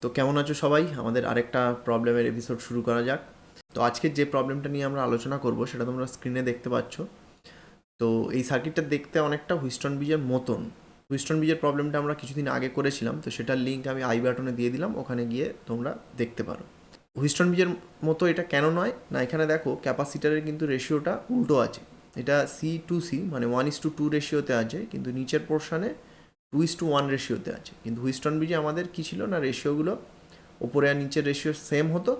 তো কেমন আছো সবাই? আমাদের আরেকটা প্রবলেমের এপিসোড শুরু করা যাক। তো আজকের যে প্রবলেমটা নিয়ে আমরা আলোচনা করব সেটা তোমরা স্ক্রিনে দেখতে পাচ্ছ। তো এই সার্কিটটা দেখতে অনেকটা হুইস্টন ব্রিজের মতন। হুইস্টন ব্রিজের প্রবলেমটা আমরা কিছুদিন আগে করেছিলাম, তো সেটার লিঙ্ক আমি আই বাটনে দিয়ে দিলাম, ওখানে গিয়ে তোমরা দেখতে পারো। হুইস্টন ব্রিজের মতো এটা কেন নয় না, এখানে দেখো ক্যাপাসিটারের কিন্তু রেশিওটা উল্টো আছে। এটা C/C মানে 1:2 রেশিওতে আছে, কিন্তু নিচের পোর্শনে 2:1 রেশিওতে আছে। কিন্তু হুইস্টন ব্রিজে আমাদের কী ছিল না, রেশিওগুলো ওপরে আর নিচের রেশিও সেম হতো।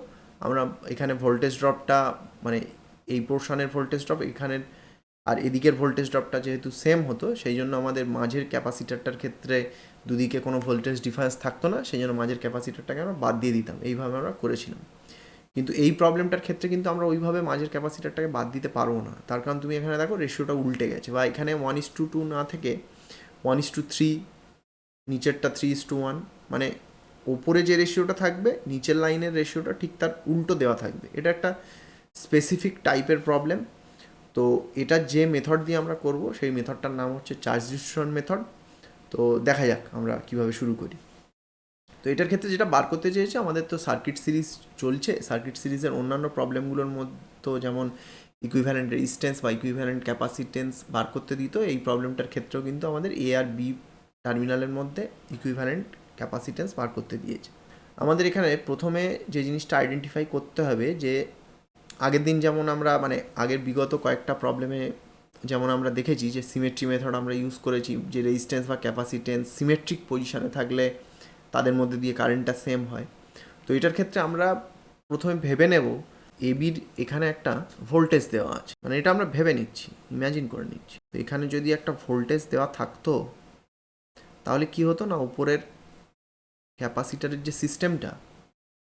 আমরা এখানে ভোল্টেজ ড্রপটা মানে এই পোর্শনের ভোল্টেজ ড্রপ এখানের আর এদিকের ভোল্টেজ ড্রপটা যেহেতু সেম হতো, সেই জন্য আমাদের মাঝের ক্যাপাসিটারটার ক্ষেত্রে দুদিকে কোনো ভোল্টেজ ডিফারেন্স থাকতো না, সেই জন্য মাঝের ক্যাপাসিটারটাকে আমরা বাদ দিয়ে দিতাম। এইভাবে আমরা করেছিলাম। কিন্তু এই প্রবলেমটার ক্ষেত্রে কিন্তু আমরা ওইভাবে মাঝের ক্যাপাসিটারটাকে বাদ দিতে পারবো না, তার কারণ তুমি এখানে দেখো রেশিওটা উল্টে গেছে, বা এখানে 1:2 না থেকে 1:3, নিচেরটা 3:1, মানে ওপরে যে রেশিওটা থাকবে নিচের লাইনের রেশিওটা ঠিক তার উল্টো দেওয়া থাকবে। এটা একটা স্পেসিফিক টাইপের প্রবলেম। তো এটা যে মেথড দিয়ে আমরা করব সেই মেথডটার নাম হচ্ছে চার্জ ডিস্ট্রিবিউশন মেথড। তো দেখা যাক আমরা কিভাবে শুরু করি। তো এটার ক্ষেত্রে যেটা বার করতে চেয়েছি, আমাদের তো সার্কিট সিরিজ চলছে, সার্কিট সিরিজের অন্যান্য প্রবলেমগুলোর মধ্যে যেমন ইকুইভ্যালেন্ট রেজিস্ট্যান্স বা ইকুইভ্যালেন্ট ক্যাপাসিটেন্স বার করতে দিত, এই প্রবলেমটার ক্ষেত্রেও কিন্তু আমাদের এ আর বি টার্মিনালের মধ্যে ইকুইভ্যালেন্ট ক্যাপাসিটেন্স বার করতে দিয়েছে। আমাদের এখানে প্রথমে যে জিনিসটা আইডেন্টিফাই করতে হবে যে আগের দিন যেমন আমরা মানে আগের বিগত কয়েকটা প্রবলেমে যেমন আমরা দেখেছি যে সিমেট্রি মেথড আমরা ইউজ করেছি, যে রেজিস্ট্যান্স বা ক্যাপাসিটেন্স সিমেট্রিক পজিশানে থাকলে তাদের মধ্যে দিয়ে কারেন্টটা সেম হয়। তো এটার ক্ষেত্রে আমরা প্রথমে ভেবে নেব এবির এখানে একটা ভোল্টেজ দেওয়া আছে, মানে এটা আমরা ভেবে নিচ্ছি, ইম্যাজিন করে নিচ্ছি। তো এখানে যদি একটা ভোল্টেজ দেওয়া থাকতো তাহলে কি হতো না, উপরের ক্যাপাসিটারের যে সিস্টেমটা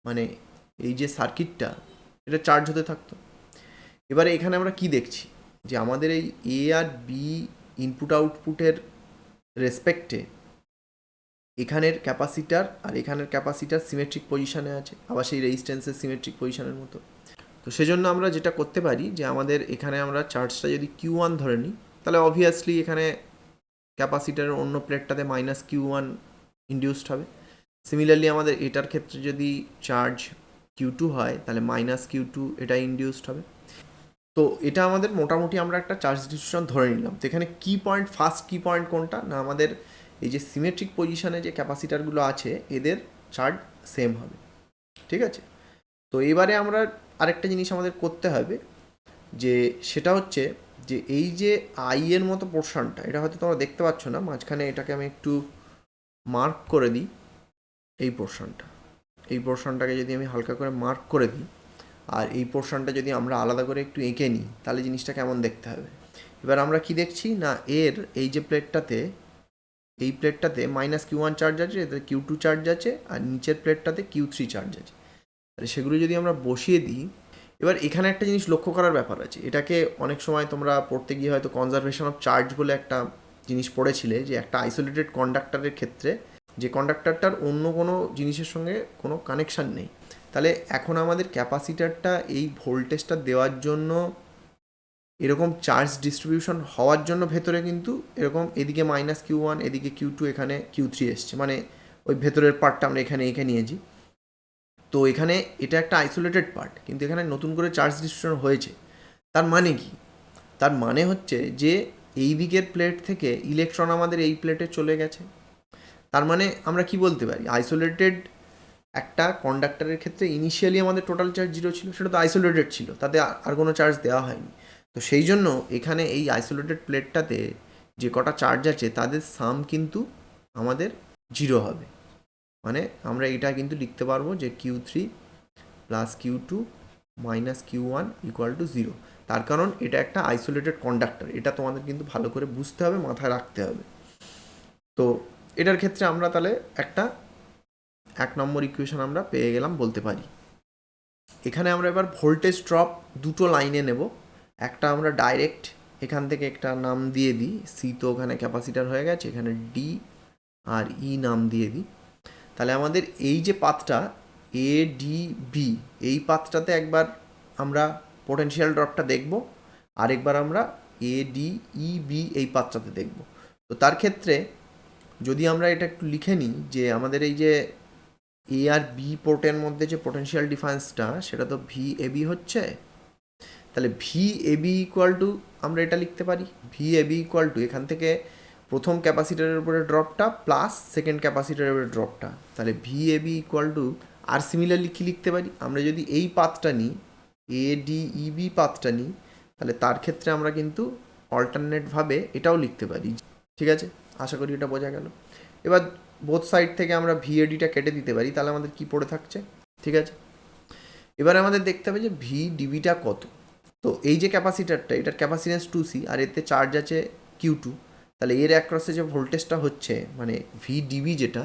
মানে এই যে সার্কিটটা এটা চার্জ হতে থাকতো। এবারে এখানে আমরা কি দেখছি যে আমাদের এই এ আর বি ইনপুট আউটপুটের রেসপেক্টে এখানের ক্যাপাসিটার আর এখানের ক্যাপাসিটার সিমেট্রিক পজিশানে আছে, আবার সেই রেজিস্ট্যান্সের সিমেট্রিক পজিশানের মতো। তো সেজন্য আমরা যেটা করতে পারি যে আমাদের এখানে আমরা চার্জটা যদি Q1 ধরে নিই, তাহলে অবভিয়াসলি এখানে ক্যাপাসিটারের অন্য প্লেটটাতে -Q1 ইনডিউসড হবে। সিমিলারলি আমাদের এটার ক্ষেত্রে যদি চার্জ Q2 হয় তাহলে -Q2 এটা ইনডিউসড হবে। তো এটা আমাদের মোটামুটি আমরা একটা চার্জ ডিস্ট্রিবিউশন ধরে নিলাম। তো এখানে কি পয়েন্ট, ফার্স্ট কি পয়েন্ট কোনটা না, আমাদের এই যে সিমেট্রিক পজিশনে যে ক্যাপাসিটারগুলো আছে এদের চার্জ সেম হবে, ঠিক আছে। তো এবারে আমরা আরেকটা জিনিস আমাদের করতে হবে, যে সেটা হচ্ছে যে এই যে আই এর মতো পোর্শনটা, এটা হয়তো তোমরা দেখতে পাচ্ছ না, মাঝখানে এটাকে আমি একটু মার্ক করে দিই। এই পোর্শনটাকে যদি আমি হালকা করে মার্ক করে দিই, আর এই পোর্শনটা যদি আমরা আলাদা করে একটু এঁকে নিই, তাহলে জিনিসটা কেমন দেখতে হবে। এবার আমরা কি দেখছি না, এর এই যে প্লেটটাতে, এই প্লেটটাতে -Q1 চার্জ আছে, এতে Q2 চার্জ আছে, আর নিচের প্লেটটাতে Q3 চার্জ আছে। তাহলে সেগুলো যদি আমরা বসিয়ে দিই, এবার এখানে একটা জিনিস লক্ষ্য করার ব্যাপার আছে। এটাকে অনেক সময় তোমরা পড়তে গিয়ে হয়তো কনজারভেশন অফ চার্জ বলে একটা জিনিস পড়েছিলে, যে একটা আইসোলেটেড কন্ডাক্টরের ক্ষেত্রে যে কন্ডাক্টরটার অন্য কোনো জিনিসের সঙ্গে কোনো কানেকশান নেই, তাহলে এখন আমাদের ক্যাপাসিটারটা এই ভোল্টেজটা দেওয়ার জন্য এরকম চার্জ ডিস্ট্রিবিউশন হওয়ার জন্য ভেতরে কিন্তু এরকম এদিকে -Q1 এদিকে Q2 এখানে Q3 এসছে, মানে ওই ভেতরের পার্টটা আমরা এখানে এঁকে নিয়েছি। তো এখানে এটা একটা আইসোলেটেড পার্ট, কিন্তু এখানে নতুন করে চার্জ ডিস্ট্রিবিউশন হয়েছে। তার মানে কি, তার মানে হচ্ছে যে এই দিকের প্লেট থেকে ইলেকট্রন আমাদের এই প্লেটে চলে গেছে। তার মানে আমরা কি বলতে পারি, আইসোলেটেড একটা কন্ডাক্টরের ক্ষেত্রে ইনিশিয়ালি আমাদের টোটাল চার্জ 0 ছিল, সেটা তো আইসোলেটেড ছিল, তাতে আর কোনো চার্জ দেওয়া হয়নি। তো সেই জন্য এখানে এই আইসোলেটেড প্লেটটাতে যে কটা চার্জ আছে তাদের সাম কিন্তু আমাদের 0 হবে। মানে আমরা এটা কিন্তু লিখতে পারবো যে Q3 + Q2 - Q1 = 0। তার কারণ এটা একটা আইসোলেটেড কন্ডাক্টর, এটা তোমাদের কিন্তু ভালো করে বুঝতে হবে, মাথায় রাখতে হবে। তো এটার ক্ষেত্রে আমরা তাহলে একটা 1 নম্বর ইকুয়েশন আমরা পেয়ে গেলাম বলতে পারি। এখানে আমরা এবার ভোল্টেজ ড্রপ দুটো লাইনে নেব। একটা আমরা ডাইরেক্ট এখান থেকে একটা নাম দিয়ে দিই, সি তো ওখানে ক্যাপাসিটার হয়ে গেছে, এখানে ডি আর ই নাম দিয়ে দিই। তাহলে আমাদের এই যে পাথটা এ ডি বি, এই পাথটাতে একবার আমরা পোটেনশিয়াল ড্রপটা দেখব, আরেকবার আমরা এ ডি ই বি এই পাথটাতে দেখব। তো তার ক্ষেত্রে যদি আমরা এটা একটু লিখে নিই, যে আমাদের এই যে এ আর বি পোর্টের মধ্যে যে পোটেনশিয়াল ডিফারেন্সটা সেটা তো ভি এ বি হচ্ছে। তাহলে V A B equal to আমরা এটা লিখতে পারি, V A B equal to এখান থেকে প্রথম ক্যাপাসিটারের উপরে ড্রপটা প্লাস সেকেন্ড ক্যাপাসিটারের উপরে ড্রপটা, তাহলে V A B equal to, আর সিমিলারলি কী লিখতে পারি, আমরা যদি এই পাথটা নিই, এ ডি ই বি পাথটা নিই, তাহলে তার ক্ষেত্রে আমরা কিন্তু অল্টারনেটভাবে এটাও লিখতে পারি। ঠিক আছে, আশা করি এটা বোঝা গেল। এবার বোথ সাইড থেকে আমরা ভিএডিটা কেটে দিতে পারি, তাহলে আমাদের কি পড়ে থাকছে। ঠিক আছে, এবারে আমাদের দেখতে হবে যে ভি ডিবিটা কত। তো এই যে ক্যাপাসিটারটা, এটার ক্যাপাসিটেন্স 2C আর এতে চার্জ আছে Q2, তাহলে এর অ্যাক্রসে যে ভোল্টেজটা হচ্ছে মানে ভি ডিবি যেটা,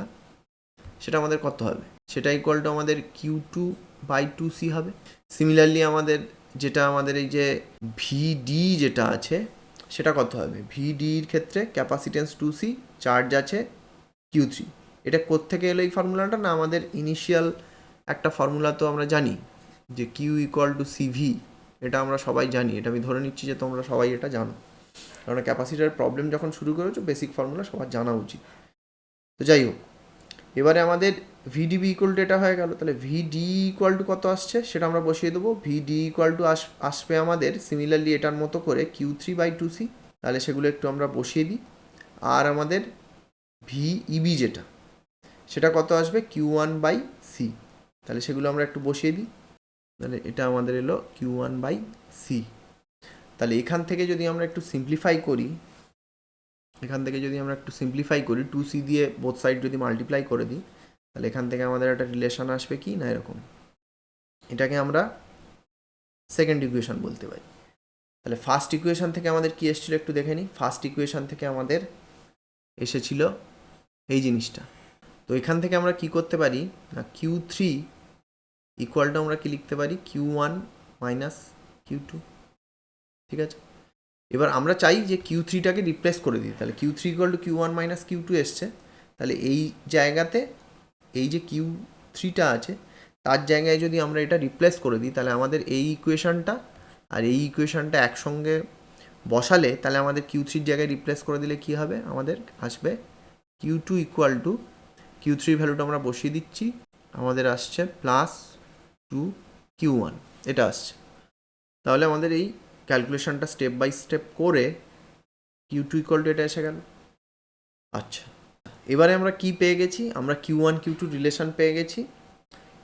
সেটা আমাদের কত হবে, সেটা ইকুয়াল টু আমাদের Q2/2C হবে। সিমিলারলি আমাদের যেটা আমাদের এই যে ভিডি যেটা আছে সেটা কত হবে, ভিডির ক্ষেত্রে ক্যাপাসিটেন্স 2C, চার্জ আছে Q3। এটা কোত্থেকে এলো এই ফর্মুলাটা, না আমাদের ইনিশিয়াল একটা ফর্মুলা তো আমরা জানি যে কিউ ইকুয়াল টু সিভি, এটা আমরা সবাই জানি, এটা আমি ধরে নিচ্ছি যে তোমরা সবাই এটা জানো, কারণ ক্যাপাসিটার প্রবলেম যখন শুরু করেছো বেসিক ফর্মুলা সবার জানা উচিত। তো যাই হোক, এবারে আমাদের ভিডিবি ইকুয়াল টু এটা হয়ে গেল, তাহলে ভিডি ইকুয়াল টু কত আসছে সেটা আমরা বসিয়ে দেবো। ভিডি ইকুয়াল টু আসবে আমাদের সিমিলারলি এটার মতো করে Q3/2C, তাহলে সেগুলো একটু আমরা বসিয়ে দিই। আর আমাদের ভিইবি যেটা, সেটা কত আসবে Q1/C, তাহলে সেগুলো আমরা একটু বসিয়ে দিই। তাহলে এটা আমাদের এলো Q1/C। তাহলে এখান থেকে যদি আমরা একটু সিম্পলিফাই করি, 2C দিয়ে বোথ সাইড যদি মাল্টিপ্লাই করে দিই, তাহলে এখান থেকে আমাদের একটা রিলেশন আসবে কি না এরকম, এটাকে আমরা সেকেন্ড ইকুয়েশন বলতে পারি। তাহলে ফার্স্ট ইকুয়েশন থেকে আমাদের কি এসেছিল একটু দেখে নিই। ফার্স্ট ইকুয়েশন থেকে আমাদের এসেছিল এই জিনিসটা। তো এখান থেকে আমরা কি করতে পারি না, Q3 ইকুয়াল টু আমরা কি লিখতে পারি, Q1 - Q2। ঠিক আছে, এবার আমরা চাই যে Q3টাকে রিপ্লেস করে দিই, তাহলে Q3 equal to Q1 - Q2 এসছে, তাহলে এই জায়গাতে এই যে Q3টা আছে তার জায়গায় যদি আমরা এটা রিপ্লেস করে দিই, তাহলে আমাদের এই ইকুয়েশনটা আর এই ইকুয়েশনটা একসঙ্গে বসালে, তাহলে আমাদের Q3-র জায়গায় রিপ্লেস করে দিলে কি হবে, আমাদের আসবে Q2 ইকুয়াল টু, Q3 ভ্যালুটা আমরা বসিয়ে দিচ্ছি, আমাদের আসছে +2Q1, এটা আসছে। তাহলে আমাদের এই ক্যালকুলেশনটা স্টেপ বাই স্টেপ করে Q2 ইকুয়াল টু এটা এসে গেল। আচ্ছা, এবারে আমরা কি পেয়ে গেছি, আমরা Q1 Q2 রিলেশন পেয়ে গেছি।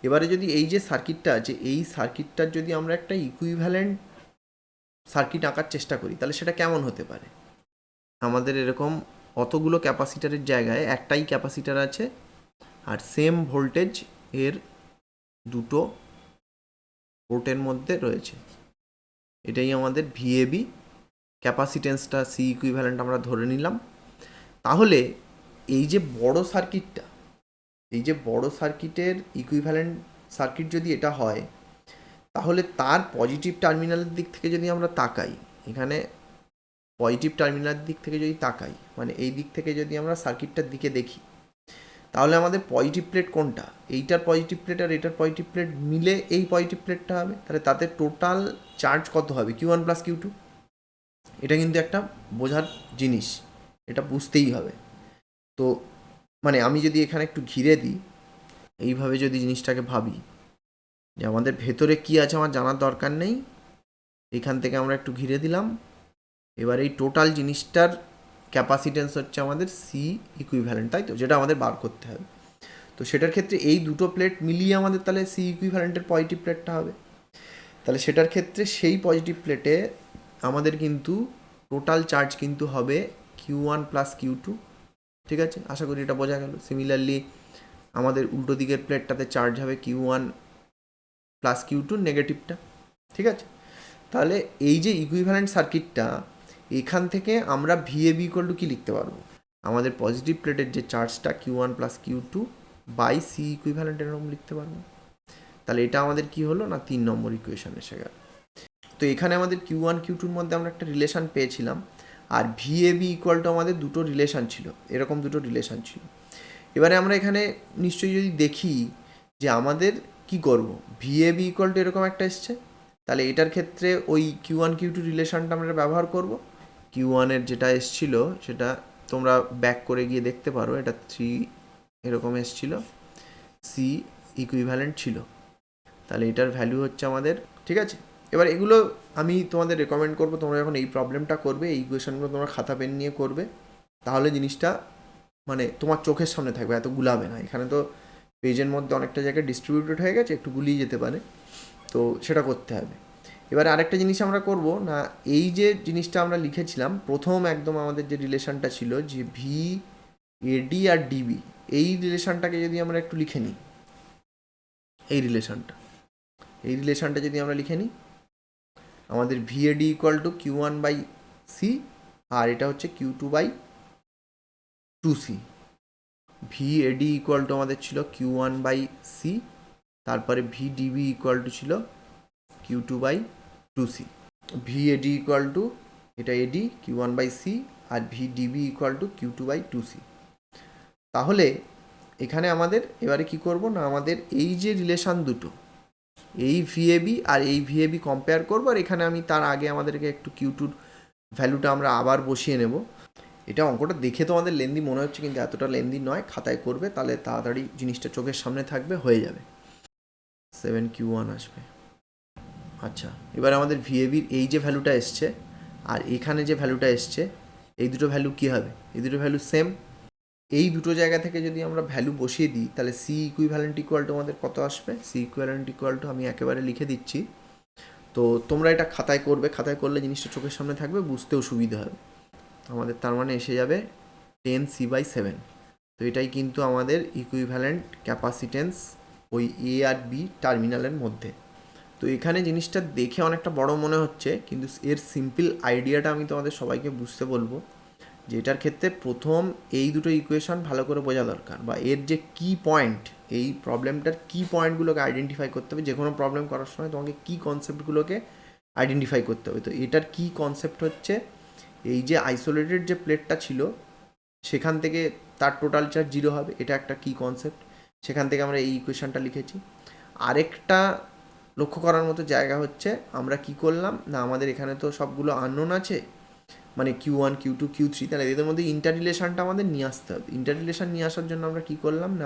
এবারে যদি এই যে সার্কিটটা আছে, এই সার্কিটটার যদি আমরা একটা ইকুইভ্যালেন্ট সার্কিট আঁকার চেষ্টা করি, তাহলে সেটা কেমন হতে পারে। আমাদের এরকম অতগুলো ক্যাপাসিটারের জায়গায় একটাই ক্যাপাসিটার আছে আর সেম ভোল্টেজ এর দুটো পোর্টের মধ্যে রয়েছে, এটাই আমাদের ভিএবি, ক্যাপাসিটেন্সটা সি ইকুইভ্যালেন্ট আমরা ধরে নিলাম। তাহলে এই যে বড় সার্কিটটা, এই যে বড় সার্কিটের ইকুইভ্যালেন্ট সার্কিট যদি এটা হয়, তাহলে তার পজিটিভ টার্মিনালের দিক থেকে যদি আমরা তাকাই, এখানে পজিটিভ টার্মিনালের দিক থেকে যদি তাকাই, মানে এই দিক থেকে যদি আমরা সার্কিটটার দিকে দেখি, তাহলে আমাদের পজিটিভ প্লেট কোনটা, এইটার পজিটিভ প্লেট আর এটার পজিটিভ প্লেট মিলে এই পজিটিভ প্লেটটা হবে, তাহলে তাতে টোটাল চার্জ কত হবে, Q1 + Q2। এটা কিন্তু একটা বোঝার জিনিস, এটা বুঝতেই হবে। তো মানে আমি যদি এখানে একটু ঘিরে দিই, এইভাবে যদি জিনিসটাকে ভাবি যে আমাদের ভেতরে কি আছে আমার জানার দরকার নেই, এখান থেকে আমরা একটু ঘিরে দিলাম, এবার এই টোটাল জিনিসটার ক্যাপাসিটেন্স হচ্ছে আমাদের সি ইকুইভ্যালেন্ট, তাই তো, যেটা আমাদের বার করতে হবে। তো সেটার ক্ষেত্রে এই দুটো প্লেট মিলিয়ে আমাদের তাহলে সি ইকুইভ্যালেন্টের পজিটিভ প্লেটটা হবে, তাহলে সেটার ক্ষেত্রে সেই পজিটিভ প্লেটে আমাদের কিন্তু টোটাল চার্জ কিন্তু হবে Q1 + Q2। ঠিক আছে, আশা করি এটা বোঝা গেল। সিমিলারলি আমাদের উল্টো দিকের প্লেটটাতে চার্জ হবে Q1 + Q2 নেগেটিভটা। ঠিক আছে, তাহলে এই যে ইকুইভ্যালেন্ট সার্কিটটা, এখান থেকে আমরা ভিএবি ইকুয়াল টু কী লিখতে পারবো, আমাদের পজিটিভ প্লেটের যে চার্জটা Q1 + Q2/C ইকুইভ্যালেন্ট এরকম লিখতে পারবো। তাহলে এটা আমাদের কি হলো না, 3 নম্বর ইকুয়েশন এসে গেল। তো এখানে আমাদের Q1 Q2-র মধ্যে আমরা একটা রিলেশান পেয়েছিলাম, আর ভিএবি ইকুয়াল টু আমাদের দুটো রিলেশান ছিল, এরকম দুটো রিলেশান ছিল। এবারে আমরা এখানে নিশ্চয়ই যদি দেখি যে আমাদের কি করব, ভিএবি ইকুয়াল টু এরকম একটা এসছে, তাহলে এটার ক্ষেত্রে ওই Q1 Q2 রিলেশানটা আমরা ব্যবহার করব। Q1-এর যেটা এসছিল সেটা তোমরা ব্যাক করে গিয়ে দেখতে পারো, এটা 3 এরকম এসছিল। সি ইকুইভ্যালেন্ট ছিল। তাহলে এটার ভ্যালু হচ্ছে আমাদের, ঠিক আছে। এবার এগুলো আমি তোমাদের রেকমেন্ড করবো, তোমরা যখন এই প্রবলেমটা করবে, এই ইকুয়েশনগুলো তোমরা খাতা পেন নিয়ে করবে, তাহলে জিনিসটা মানে তোমার চোখের সামনে থাকবে, এত গুলাবে না। এখানে তো পেজের মধ্যে অনেকটা জায়গায় ডিস্ট্রিবিউটেড হয়ে গেছে, একটু গুলিয়ে যেতে পারে, তো সেটা করতে হবে। এবার আরেকটা জিনিস আমরা করব না, এই যে জিনিসটা আমরা লিখেছিলাম প্রথম একদম আমাদের যে রিলেশনটা ছিল যে ভি এডি আর ডিবি, এই রিলেশনটাকে যদি আমরা একটু লিখে নিই, এই রিলেশনটা যদি আমরা লিখে নিই, আমাদের V AD equal to Q one by C, আর এটা হচ্ছে Q two by two C. V AD equal to আমাদের ছিল কিউ ওয়ান বাই সি, তারপরে ভি ডিবি ইকুয়াল টু ছিল Q two by two C. V AD equal to, এটা AD Q one by C, আর V DB equal to Q two by two C. তাহলে এখানে আমাদের এবারে কি করব না, আমাদের এই যে রিলেশান দুটো, এই ভিএবি আর এই ভিএবি কম্পেয়ার করবো, আর এখানে আমি তার আগে আমাদেরকে একটু কিউ টুর ভ্যালুটা আমরা আবার বসিয়ে নেব। এটা অঙ্কটা দেখে তো আমাদের লেন্দি মনে হচ্ছে, কিন্তু এতটা লেন্দি নয়, খাতায় করবে তাহলে তাড়াতাড়ি জিনিসটা চোখের সামনে থাকবে, হয়ে যাবে। 7Q1 আসবে। আচ্ছা, এবার আমাদের ভিএবির এই যে ভ্যালুটা এসছে আর এখানে যে ভ্যালুটা এসছে, এই দুটো ভ্যালু কী হবে? এই দুটো ভ্যালু সেম। এই দুটো জায়গা থেকে যদি আমরা ভ্যালু বসিয়ে দিই, তাহলে সি ইকুইভ্যালেন্ট ইকুয়াল টু আমাদের কত আসবে? সি ইকুইভ্যালেন্ট ইকুয়াল টু, আমি একেবারে লিখে দিচ্ছি, তো তোমরা এটা খাতায় করবে, খাতায় করলে জিনিসটা চোখের সামনে থাকবে, বুঝতেও সুবিধা হবে। আমাদের তার মানে এসে যাবে 10C/7। তো এটাই কিন্তু আমাদের ইকুইভ্যালেন্ট ক্যাপাসিটেন্স ওই এ আর বি টার্মিনালের মধ্যে। তো এখানে জিনিসটা দেখে অনেকটা বড় মনে হচ্ছে, কিন্তু এর সিম্পল আইডিয়াটা আমি তোমাদের সবাইকে বুঝতে বলবো, যে এটার ক্ষেত্রে প্রথম এই দুটো ইকুয়েশন ভালো করে বোঝা দরকার, বা এর যে কি পয়েন্ট, এই প্রবলেমটার কি পয়েন্টগুলোকে আইডেন্টিফাই করতে হবে। যে কোনো প্রবলেম করার সময় তোমাকে কি কনসেপ্টগুলোকে আইডেন্টিফাই করতে হবে। তো এটার কি কনসেপ্ট হচ্ছে, এই যে আইসোলেটেড যে প্লেটটা ছিল সেখান থেকে তার টোটাল চার্জ 0 হবে, এটা একটা কি কনসেপ্ট, সেখান থেকে আমরা এই ইকুয়েশনটা লিখেছি। আরেকটা লক্ষ্য করার মতো জায়গা হচ্ছে, আমরা কি করলাম না, আমাদের এখানে তো সবগুলো আননোন আছে, মানে Q1 Q2 Q3, তাহলে এদের মধ্যে ইন্টার রিলেশনটা আমাদের নিয়ে আসতে হবে। ইন্টার রিলেশন নিয়ে আসার জন্য আমরা কি করলাম না,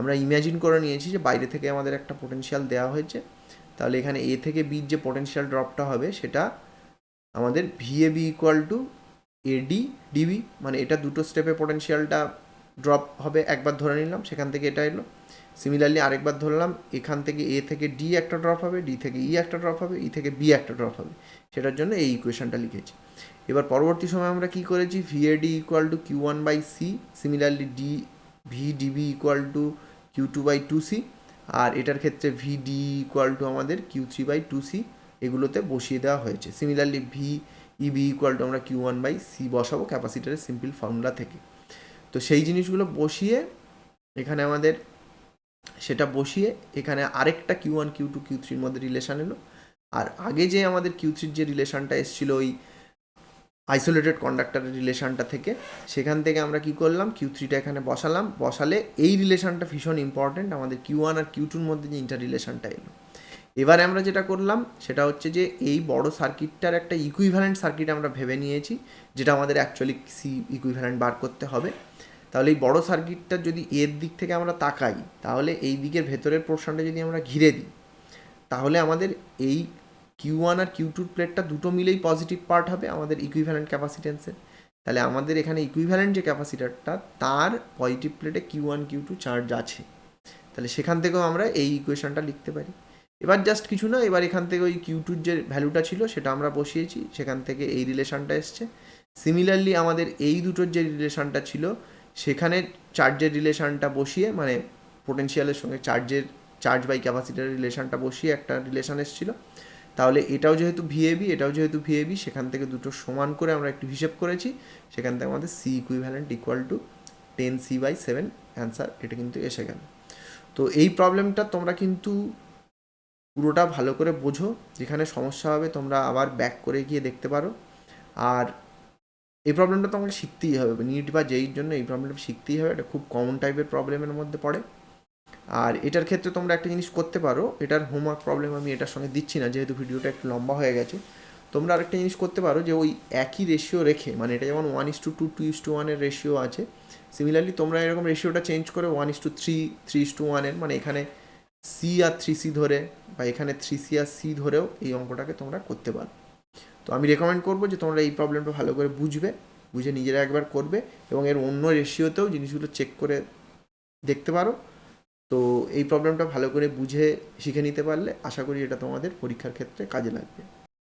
আমরা ইমাজিন করে নিয়েছি যে বাইরে থেকে আমাদের একটা পোটেনশিয়াল দেওয়া হয়েছে, তাহলে এখানে এ থেকে বির যে পোটেনশিয়াল ড্রপটা হবে সেটা আমাদের VAB equal to AD DB, মানে এটা দুটো স্টেপে পোটেনশিয়ালটা ড্রপ হবে, একবার ধরে নিলাম, সেখান থেকে এটা এলো। সিমিলারলি আরেকবার ধরলাম, এখান থেকে এ থেকে ডি একটা ড্রপ হবে, ডি থেকে ই একটা ড্রপ হবে, ই থেকে বি একটা ড্রপ হবে, সেটার জন্য এই ইকুয়েশনটা লিখেছি। এবার পরবর্তী সময় আমরা কি করেছি, VAD equal to Q one by C, similarly V DB equal to Q two by two C, আর এটার ক্ষেত্রে ভিডি ইকুয়াল টু আমাদের Q three by two C, এগুলোতে বসিয়ে দেওয়া হয়েছে। Similarly V EB equal to আমরা কিউ ওয়ান বাই সি বসাবো ক্যাপাসিটারের সিম্পল ফর্মুলা থেকে। তো সেই জিনিসগুলো বসিয়ে এখানে আমাদের সেটা বসিয়ে এখানে আরেকটা Q1 Q2 Q3-র মধ্যে রিলেশান এলো, আর আগে যে আমাদের Q3-র যে রিলেশানটা এসেছিলো ওই আইসোলেটেড কন্ডাক্টরের রিলেশানটা থেকে, সেখান থেকে আমরা কি করলাম, Q3টা এখানে বসালে এই রিলেশানটা ভীষণ ইম্পর্ট্যান্ট, আমাদের Q1 আর Q2-র মধ্যে যে ইন্টার রিলেশানটা এলো। এবারে আমরা যেটা করলাম সেটা হচ্ছে যে এই বড় সার্কিটটার একটা ইকুইভ্যালেন্ট সার্কিট আমরা ভেবে নিয়েছি, যেটা আমাদের অ্যাকচুয়ালি সি ইকুইভ্যালেন্ট বার করতে হবে। তাহলে এই বড় সার্কিটটা যদি এর দিক থেকে আমরা তাকাই, তাহলে এই দিকের ভেতরের পোর্শনটা যদি আমরা ঘিরে দিই, তাহলে আমাদের এই Q1 আর Q2 প্লেটটা দুটো মিলেই পজিটিভ পার্ট হবে আমাদের ইকুইভ্যালেন্ট ক্যাপাসিটেন্সের। তাহলে আমাদের এখানে ইকুইভ্যালেন্ট যে ক্যাপাসিটারটা, তার পজিটিভ প্লেটে Q1 Q2 চার্জ আছে, তাহলে সেখান থেকেও আমরা এই ইকুয়েশনটা লিখতে পারি। এবার জাস্ট কিছু না, এবার এখান থেকে ওই Q2-র যে ভ্যালুটা ছিল সেটা আমরা বসিয়েছি, সেখান থেকে এই রিলেশনটা এসছে। সিমিলারলি আমাদের এই দুটোর যে রিলেশনটা ছিল সেখানে চার্জের রিলেশনটা বসিয়ে, মানে পোটেনশিয়ালের সঙ্গে চার্জ বাই ক্যাপাসিটারের রিলেশনটা বসিয়ে একটা রিলেশন এসেছিলো। তাহলে এটাও যেহেতু ভিএবি, এটাও যেহেতু ভিএবি, সেখান থেকে দুটো সমান করে আমরা একটু হিসেব করেছি, সেখান থেকে আমাদের C equivalent equal to 10C/7 answer, এটা কিন্তু এসে গেল। তো এই প্রবলেমটা তোমরা কিন্তু পুরোটা ভালো করে বোঝো, যেখানে সমস্যা হবে তোমরা আবার ব্যাক করে গিয়ে দেখতে পারো। আর এই প্রবলেমটা তোমাকে শিখতেই হবে, নিট বা জেইর জন্য এই প্রবলেমটা শিখতেই হবে, এটা খুব কমন টাইপের প্রবলেমের মধ্যে পড়ে। আর এটার ক্ষেত্রে তোমরা একটা জিনিস করতে পারো, এটার হোমওয়ার্ক প্রবলেম আমি এটার সঙ্গে দিচ্ছি না যেহেতু ভিডিওটা একটু লম্বা হয়ে গেছে। তোমরা আরেকটা জিনিস করতে পারো, যে ওই একই রেশিও রেখে, মানে এটা যেমন 1:2 2:1 রেশিও আছে, সিমিলারলি তোমরা এরকম রেশিওটা চেঞ্জ করে 1:3, 3:1 মানে এখানে সি আর 3C ধরে বা এখানে 3C আর সি ধরেও এই অঙ্কটাকে তোমরা করতে পারো। তো আমি রেকমেন্ড করবো যে তোমরা এই প্রবলেমটা ভালো করে বুঝে নিজেরা একবার করবে এবং এর অন্য রেশিওতেও জিনিসগুলো চেক করে দেখতে পারো। তো এই প্রবলেমটা ভালো করে বুঝে শিখে নিতে পারলে আশা করি এটা তোমাদের পরীক্ষার ক্ষেত্রে কাজে লাগবে।